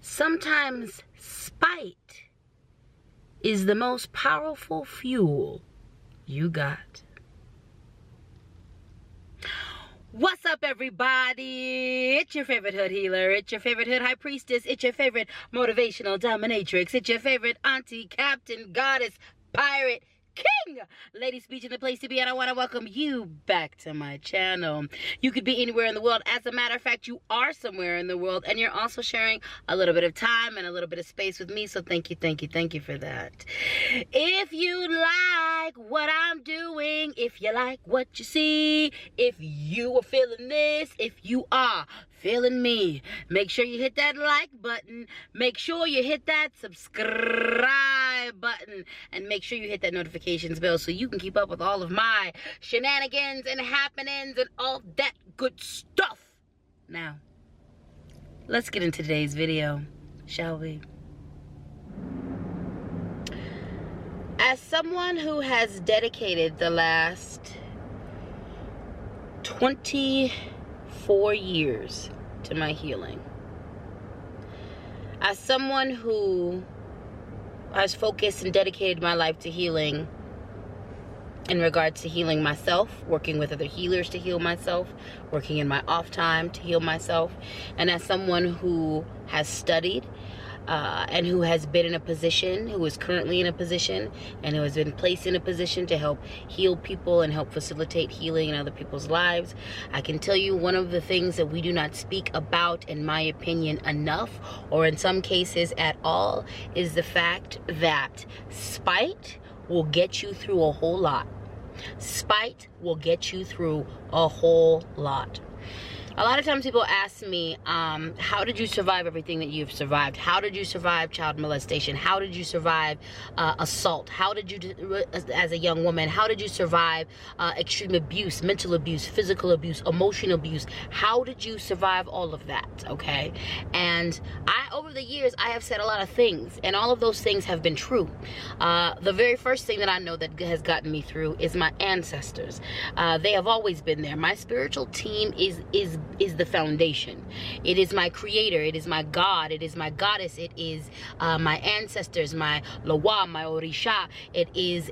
Sometimes spite is the most powerful fuel you got. What's up, everybody? It's your favorite hood healer. It's your favorite hood high priestess. It's your favorite motivational dominatrix. It's your favorite auntie, captain, goddess, pirate, king, LadySpeech in the place to be, and I want to welcome you back to my channel. You could be anywhere in the world. As a matter of fact, you are somewhere in the world, and you're also sharing a little bit of time and a little bit of space with me, so thank you for that. If you like what I'm doing, if you like what you see, if you are feeling this, if you are feeling me, make sure you hit that like button, make sure you hit that subscribe button, and make sure you hit that notifications bell so you can keep up with all of my shenanigans and happenings and all that good stuff. Now, let's get into today's video, shall we? As someone who has dedicated the last 24 years to my healing, as someone who has focused and dedicated my life to healing in regards to healing myself, working with other healers to heal myself, working in my off time to heal myself, and as someone who has studied and who has been in a position, who is currently in a position, and who has been placed in a position to help heal people and help facilitate healing in other people's lives, I can tell you one of the things that we do not speak about, in my opinion, enough, or in some cases at all, is the fact that spite will get you through a whole lot. Spite will get you through a whole lot. A lot of times people ask me, how did you survive everything that you've survived? How did you survive child molestation? How did you survive assault? How did you, as a young woman, how did you survive extreme abuse, mental abuse, physical abuse, emotional abuse? How did you survive all of that, okay? And over the years, I have said a lot of things, and all of those things have been true. The very first thing that I know that has gotten me through is my ancestors. They have always been there. My spiritual team is the foundation. It is my creator. It is my God. It is my goddess. It is my ancestors, my Lawa, my Orisha. It is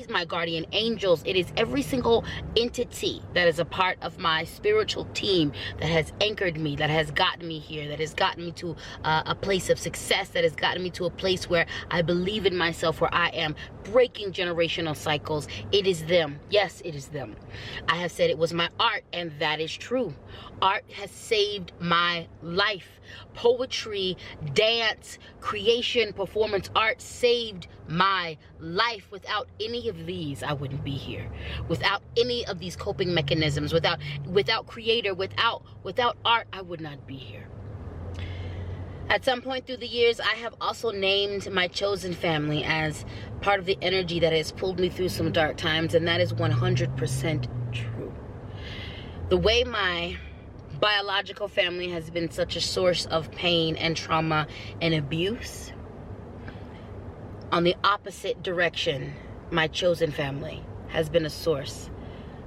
my guardian angels. It is every single entity that is a part of my spiritual team that has anchored me, that has gotten me here, that has gotten me to a place of success, that has gotten me to a place where I believe in myself, where I am breaking generational cycles. It is them. Yes, it is them. I have said it was my art, and that is true. Art has saved my life. Poetry, dance, creation, performance art saved my life. Without any of these, I wouldn't be here. Without any of these coping mechanisms, without creator, without art, I would not be here. At some point through the years, I have also named my chosen family as part of the energy that has pulled me through some dark times, and that is 100% true. The way my biological family has been such a source of pain and trauma and abuse, on the opposite direction, my chosen family has been a source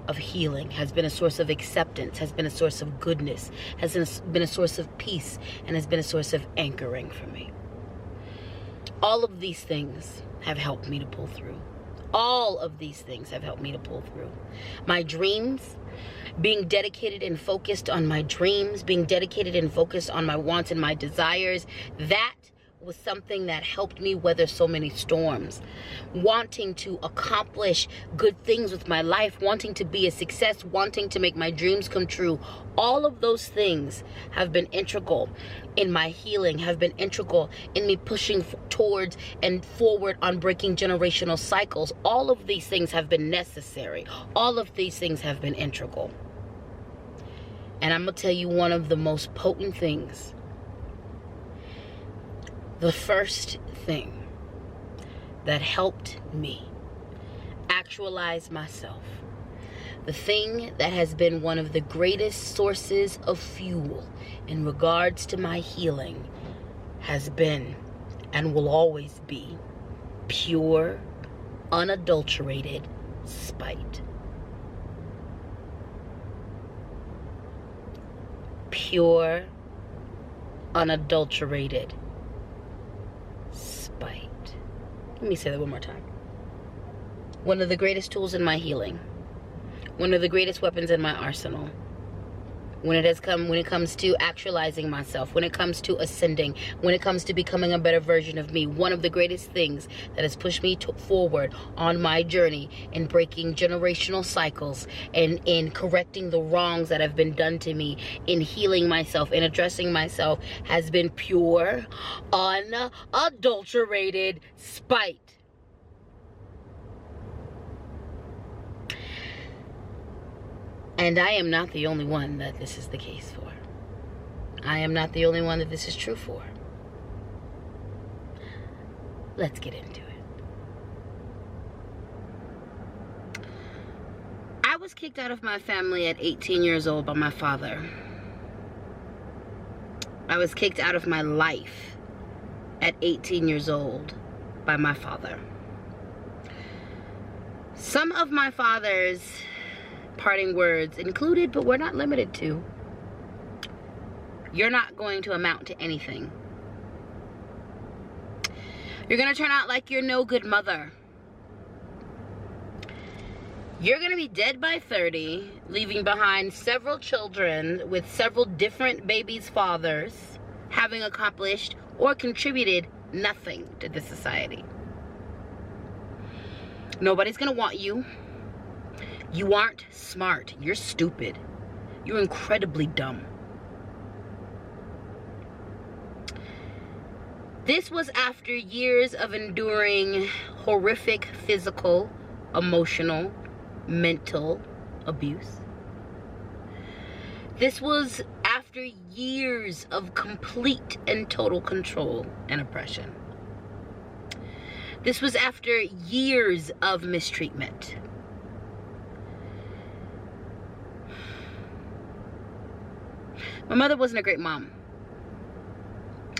of healing, has been a source of acceptance, has been a source of goodness, has been a source of peace, and has been a source of anchoring for me. All of these things have helped me to pull through. All of these things have helped me to pull through. My dreams, being dedicated and focused on my dreams, being dedicated and focused on my wants and my desires, that was something that helped me weather so many storms. Wanting to accomplish good things with my life, wanting to be a success, wanting to make my dreams come true. All of those things have been integral in my healing, have been integral in me pushing towards and forward on breaking generational cycles. All of these things have been necessary. All of these things have been integral. And I'm going to tell you one of the most potent things. The first thing that helped me actualize myself, the thing that has been one of the greatest sources of fuel in regards to my healing, has been and will always be pure, unadulterated spite. Pure, unadulterated spite. Let me say that one more time. One of the greatest tools in my healing. One of the greatest weapons in my arsenal. When it comes to actualizing myself, when it comes to ascending, when it comes to becoming a better version of me, one of the greatest things that has pushed me forward on my journey in breaking generational cycles and in correcting the wrongs that have been done to me, in healing myself, in addressing myself, has been pure, unadulterated spite. And I am not the only one that this is the case for. I am not the only one that this is true for. Let's get into it. I was kicked out of my family at 18 years old by my father. I was kicked out of my life at 18 years old by my father. Some of my father's parting words included, but we're not limited to, you're not going to amount to anything. You're going to turn out like your no good mother. You're going to be dead by 30, leaving behind several children with several different babies' fathers, having accomplished or contributed nothing to this society. Nobody's going to want you. You aren't smart. You're stupid. You're incredibly dumb. This was after years of enduring horrific physical, emotional, mental abuse. This was after years of complete and total control and oppression. This was after years of mistreatment. My mother wasn't a great mom,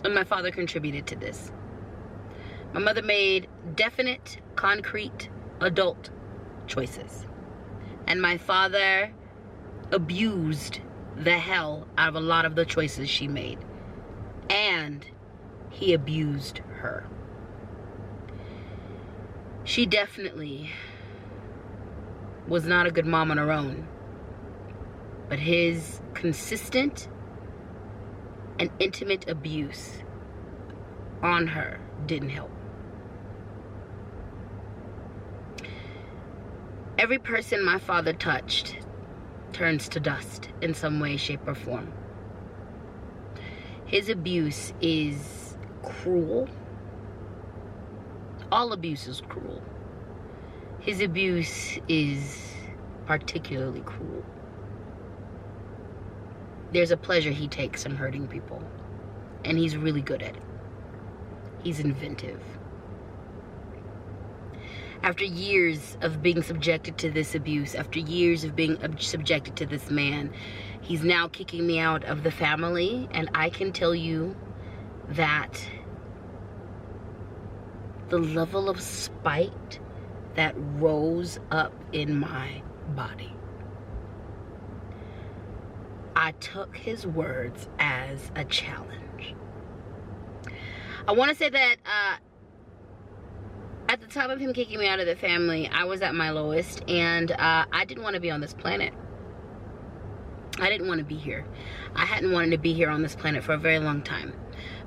and my father contributed to this. My mother made definite, concrete, adult choices, and my father abused the hell out of a lot of the choices she made, and he abused her. She definitely was not a good mom on her own, but his consistent and intimate abuse on her didn't help. Every person my father touched turns to dust in some way, shape, or form. His abuse is cruel. All abuse is cruel. His abuse is particularly cruel. There's a pleasure he takes from hurting people, and he's really good at it. He's inventive. After years of being subjected to this abuse, after years of being subjected to this man, he's now kicking me out of the family, and I can tell you that the level of spite that rose up in my body, I took his words as a challenge. I want to say that at the time of him kicking me out of the family, I was at my lowest, and I didn't want to be on this planet. I didn't want to be here. I hadn't wanted to be here on this planet for a very long time.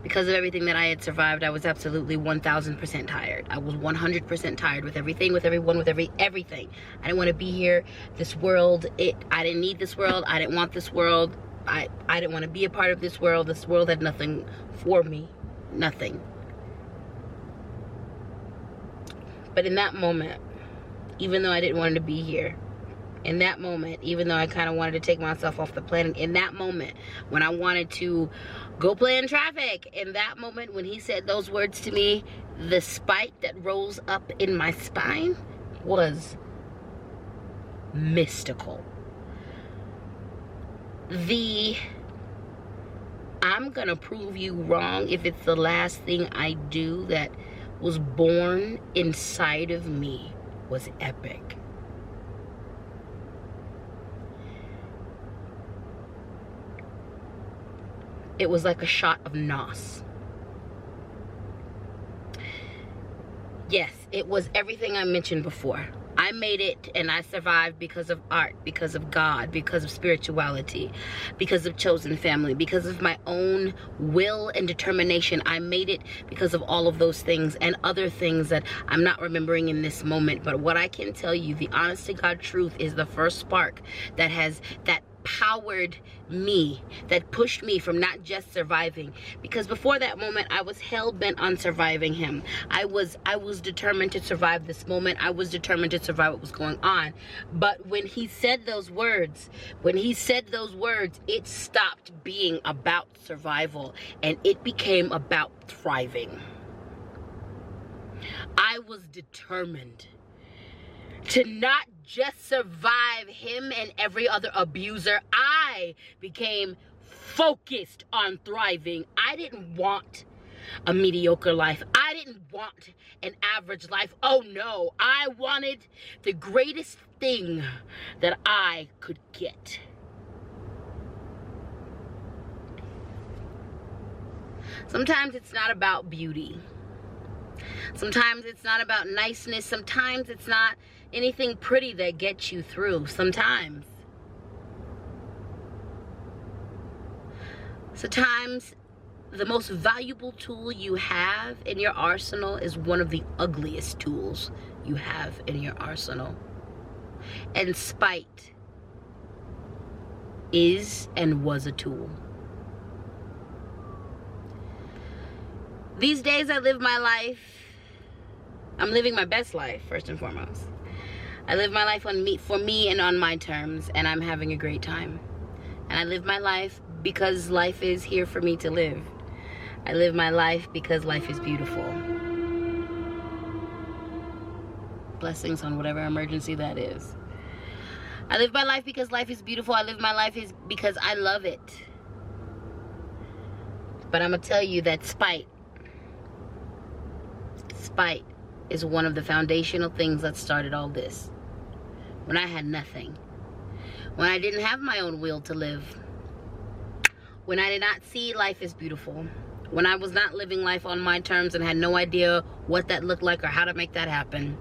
Because of everything that I had survived, I was absolutely 1,000% tired. I was 100% tired with everything, with everyone, with everything. I didn't want to be here. This world, I didn't need this world. I didn't want this world. I didn't want to be a part of this world. This world had nothing for me. Nothing. But in that moment, even though I didn't want to be here, in that moment, even though I kind of wanted to take myself off the planet, in that moment, when I wanted to go play in traffic, in that moment when he said those words to me, the spite that rose up in my spine was mystical. I'm gonna prove you wrong if it's the last thing I do that was born inside of me was epic. It was like a shot of nos. Yes, it was everything I mentioned before. I made it and I survived because of art, because of God, because of spirituality, because of chosen family, because of my own will and determination. I made it because of all of those things and other things that I'm not remembering in this moment. But what I can tell you, the honest to God truth, is the first spark that powered me, that pushed me from not just surviving, because before that moment I was hell-bent on surviving him. I was determined to survive this moment. I was determined to survive what was going on. But when he said those words, it stopped being about survival and it became about thriving. I was determined to not just survive him and every other abuser. I became focused on thriving. I didn't want a mediocre life. I didn't want an average life. Oh no, I wanted the greatest thing that I could get. Sometimes it's not about beauty. Sometimes it's not about niceness. Sometimes it's not anything pretty that gets you through. Sometimes the most valuable tool you have in your arsenal is one of the ugliest tools you have in your arsenal. And spite is and was a tool. These days I live my life, I'm living my best life, first and foremost. I live my life for me and on my terms, and I'm having a great time. And I live my life because life is here for me to live. I live my life because life is beautiful. Blessings on whatever emergency that is. I live my life because life is beautiful. I live my life because I love it. But I'm going to tell you that spite is one of the foundational things that started all this. When I had nothing. When I didn't have my own will to live. When I did not see life as beautiful. When I was not living life on my terms and had no idea what that looked like or how to make that happen.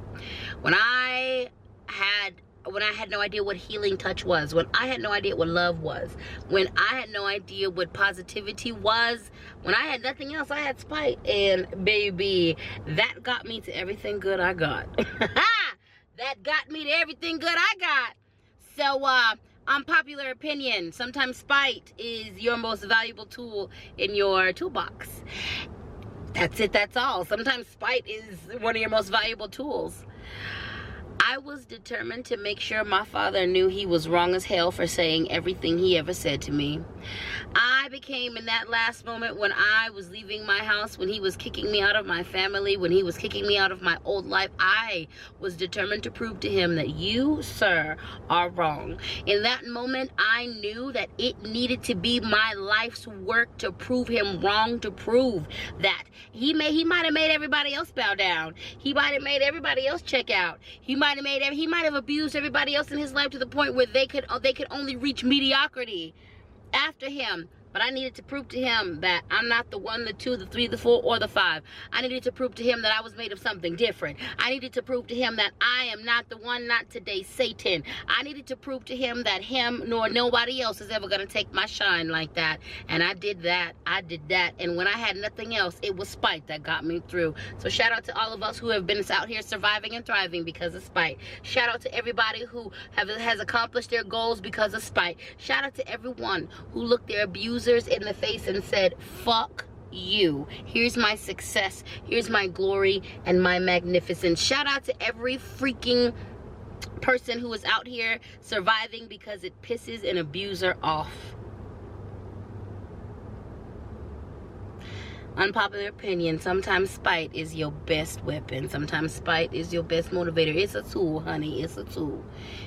When I had no idea what healing touch was. When I had no idea what love was. When I had no idea what positivity was. When I had nothing else, I had spite. And baby, that got me to everything good I got. That got me to everything good I got. So, unpopular opinion, sometimes spite is your most valuable tool in your toolbox. That's it, that's all. Sometimes spite is one of your most valuable tools. I was determined to make sure my father knew he was wrong as hell for saying everything he ever said to me. I became, in that last moment when I was leaving my house, when he was kicking me out of my family, when he was kicking me out of my old life, I was determined to prove to him that you, sir, are wrong. In that moment, I knew that it needed to be my life's work to prove him wrong, to prove that he might have made everybody else bow down. He might have made everybody else check out. He might have abused everybody else in his life to the point where they could only reach mediocrity after him. But I needed to prove to him that I'm not the 1, the 2, the 3, the 4, or the 5. I needed to prove to him that I was made of something different. I needed to prove to him that I am not the one, not today, Satan. I needed to prove to him that him nor nobody else is ever going to take my shine like that. And I did that. And when I had nothing else, it was spite that got me through. So shout out to all of us who have been out here surviving and thriving because of spite. Shout out to everybody who has accomplished their goals because of spite. Shout out to everyone who looked their abusers in the face and said, fuck you. Here's my success. Here's my glory and my magnificence. Shout out to every freaking person who is out here surviving because it pisses an abuser off. Unpopular opinion, sometimes spite is your best weapon. Sometimes spite is your best motivator. It's a tool, honey. It's a tool.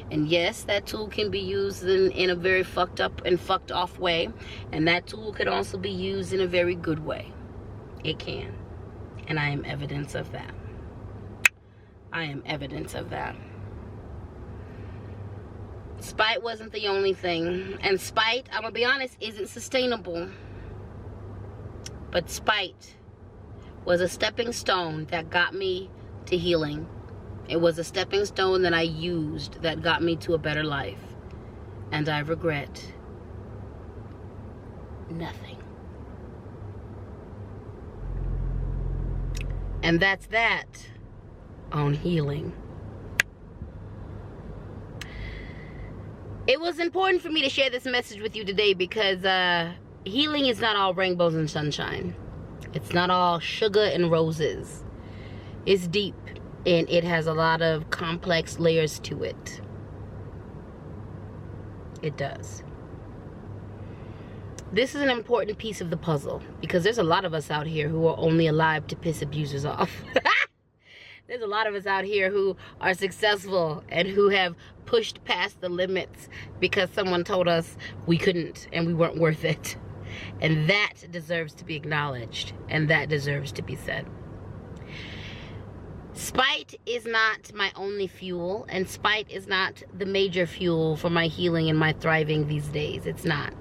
And yes, that tool can be used in a very fucked up and fucked off way. And that tool could also be used in a very good way. It can. And I am evidence of that. I am evidence of that. Spite wasn't the only thing. And spite, I'm gonna be honest, isn't sustainable. But spite was a stepping stone that got me to healing. It was a stepping stone that I used that got me to a better life. And I regret nothing. And that's that on healing. It was important for me to share this message with you today because healing is not all rainbows and sunshine. It's not all sugar and roses. It's deep and it has a lot of complex layers to it. It does. This is an important piece of the puzzle because there's a lot of us out here who are only alive to piss abusers off. There's a lot of us out here who are successful and who have pushed past the limits because someone told us we couldn't and we weren't worth it. And that deserves to be acknowledged and that deserves to be said. Spite is not my only fuel, and spite is not the major fuel for my healing and my thriving these days. It's not.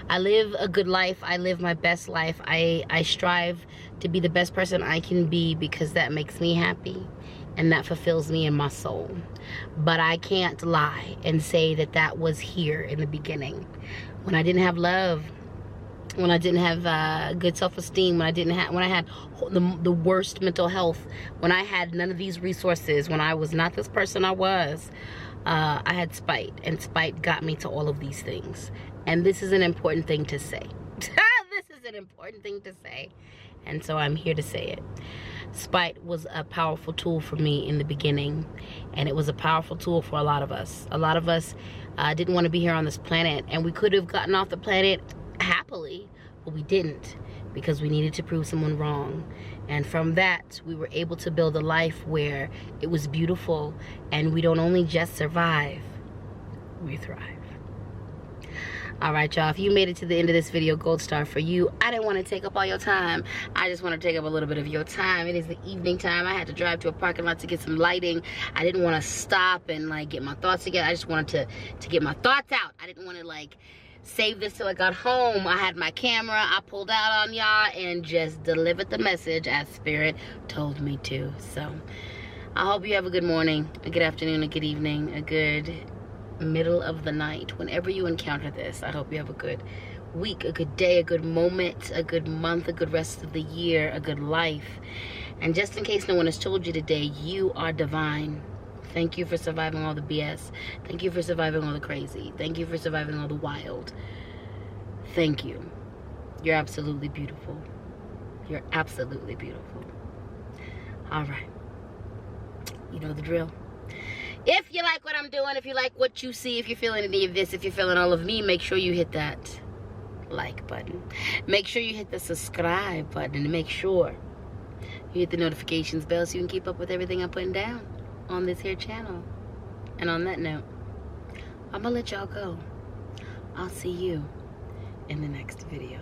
I live a good life. I live my best life. I strive to be the best person I can be because that makes me happy and that fulfills me in my soul. But I can't lie and say that that was here in the beginning. When I didn't have love, when I didn't have good self-esteem, when I had the worst mental health, when I had none of these resources, when I was not this person I was, I had spite, and spite got me to all of these things. And this is an important thing to say. This is an important thing to say, and so I'm here to say it. Spite was a powerful tool for me in the beginning, and it was a powerful tool for a lot of us. A lot of us didn't want to be here on this planet, and we could have gotten off the planet happily, but we didn't because we needed to prove someone wrong. And from that, we were able to build a life where it was beautiful, and we don't only just survive, we thrive. All right, y'all, if you made it to the end of this video, gold star for you. I didn't want to take up all your time. I just want to take up a little bit of your time. It is the evening time. I had to drive to a parking lot to get some lighting. I didn't want to stop and like get my thoughts together. I just wanted to get my thoughts out. I didn't want to like save this till I got home. I had my camera. I pulled out on y'all and just delivered the message as Spirit told me to. So I hope you have a good morning, a good afternoon, a good evening, a good middle of the night. Whenever you encounter this, I hope you have a good week, a good day, a good moment, a good month, a good rest of the year, a good life. And just in case no one has told you today, you are divine. Thank you for surviving all the BS. Thank you for surviving all the crazy. Thank you for surviving all the wild. Thank you. You're absolutely beautiful. You're absolutely beautiful. All right. You know the drill. If you like what I'm doing, if you like what you see, if you're feeling any of this, if you're feeling all of me, make sure you hit that like button. Make sure you hit the subscribe button, and make sure you hit the notifications bell so you can keep up with everything I'm putting down on this here channel. And on that note, I'm gonna let y'all go. I'll see you in the next video.